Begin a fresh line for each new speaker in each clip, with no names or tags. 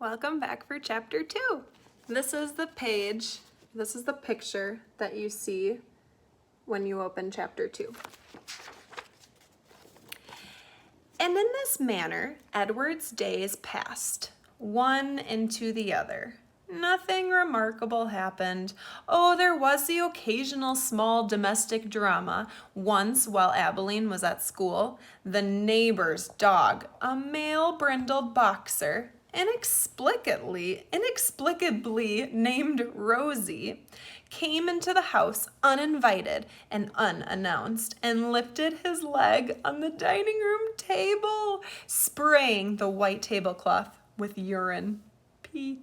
Welcome back for chapter 2. This is the picture that you see when you open chapter 2. And in this manner, Edward's days passed, one into the other. Nothing remarkable happened. Oh, there was the occasional small domestic drama. Once, while Abilene was at school, the neighbor's dog, a male brindled boxer, inexplicably named Rosie, came into the house uninvited and unannounced and lifted his leg on the dining room table, spraying the white tablecloth with urine. Pee.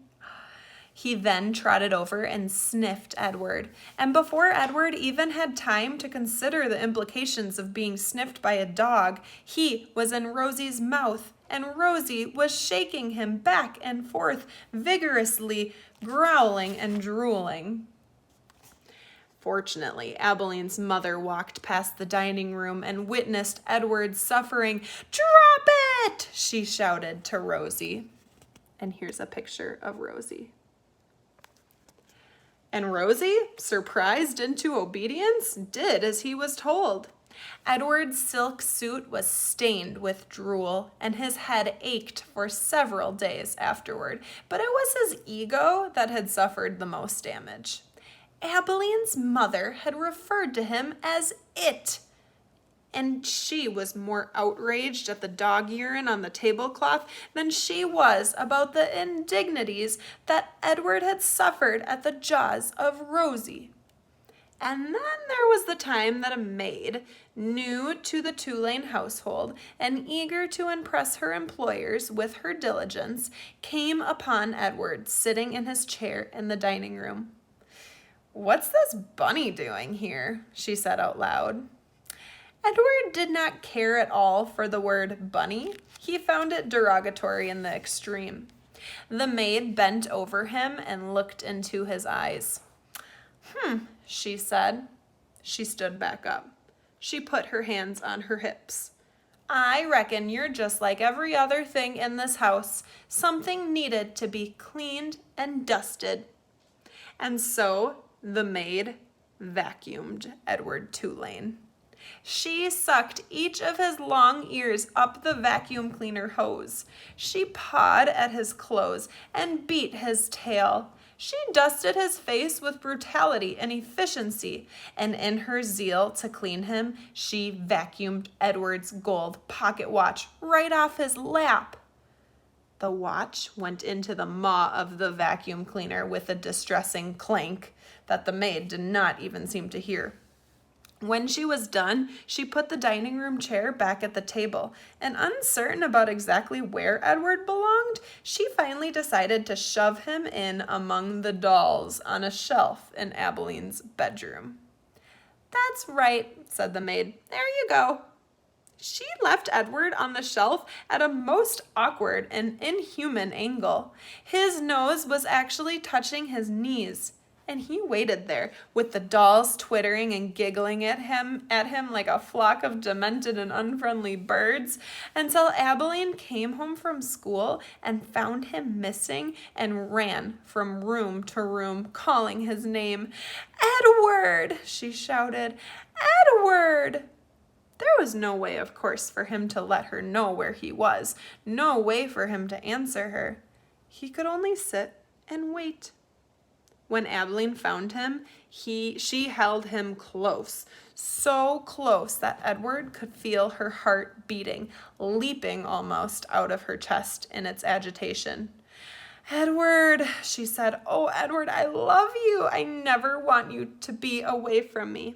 He then trotted over and sniffed Edward, and before Edward even had time to consider the implications of being sniffed by a dog, he was in Rosie's mouth, and Rosie was shaking him back and forth, vigorously growling and drooling. Fortunately, Abilene's mother walked past the dining room and witnessed Edward's suffering. "Drop it!" she shouted to Rosie. And here's a picture of Rosie. And Rosie, surprised into obedience, did as he was told. Edward's silk suit was stained with drool, and his head ached for several days afterward, but it was his ego that had suffered the most damage. Abilene's mother had referred to him as it, and she was more outraged at the dog urine on the tablecloth than she was about the indignities that Edward had suffered at the jaws of Rosie. And then there was the time that a maid, new to the Tulane household and eager to impress her employers with her diligence, came upon Edward sitting in his chair in the dining room. "What's this bunny doing here?" she said out loud. Edward did not care at all for the word bunny. He found it derogatory in the extreme. The maid bent over him and looked into his eyes. She said. She stood back up. She put her hands on her hips. "I reckon you're just like every other thing in this house. Something needed to be cleaned and dusted." And so the maid vacuumed Edward Tulane. She sucked each of his long ears up the vacuum cleaner hose. She pawed at his clothes and beat his tail. She dusted his face with brutality and efficiency, and in her zeal to clean him, she vacuumed Edward's gold pocket watch right off his lap. The watch went into the maw of the vacuum cleaner with a distressing clank that the maid did not even seem to hear. When she was done, she put the dining room chair back at the table, and uncertain about exactly where Edward belonged, she finally decided to shove him in among the dolls on a shelf in Abilene's bedroom. "That's right," said the maid. "There you go." She left Edward on the shelf at a most awkward and inhuman angle. His nose was actually touching his knees, and he waited there with the dolls twittering and giggling at him like a flock of demented and unfriendly birds until Abilene came home from school and found him missing and ran from room to room calling his name. "Edward!" she shouted. "Edward!" There was no way, of course, for him to let her know where he was, no way for him to answer her. He could only sit and wait. When Abilene found him, she held him close, so close that Edward could feel her heart beating, leaping almost out of her chest in its agitation. "Edward," she said, "oh, Edward, I love you. I never want you to be away from me."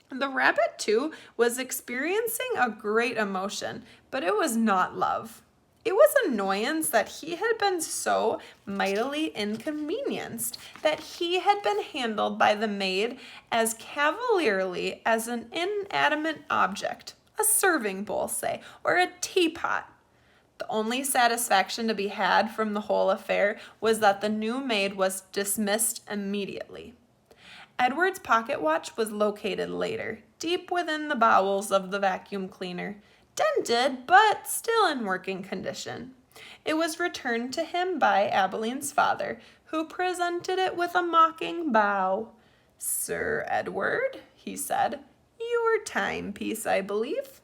The rabbit, too, was experiencing a great emotion, but it was not love. It was annoyance that he had been so mightily inconvenienced, that he had been handled by the maid as cavalierly as an inanimate object, a serving bowl, say, or a teapot. The only satisfaction to be had from the whole affair was that the new maid was dismissed immediately. Edward's pocket watch was located later, deep within the bowels of the vacuum cleaner, dented but still in working condition. It was returned to him by Abeline's father, who presented it with a mocking bow. "Sir Edward," he said, "your timepiece, I believe."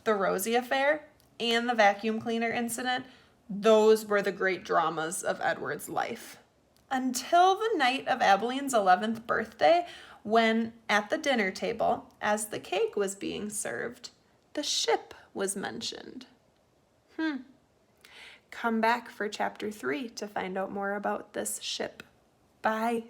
The Rosie affair and the vacuum cleaner incident, those were the great dramas of Edward's life. Until the night of Abeline's 11th birthday, when at the dinner table, as the cake was being served, the ship was mentioned. Come back for chapter 3 to find out more about this ship. Bye.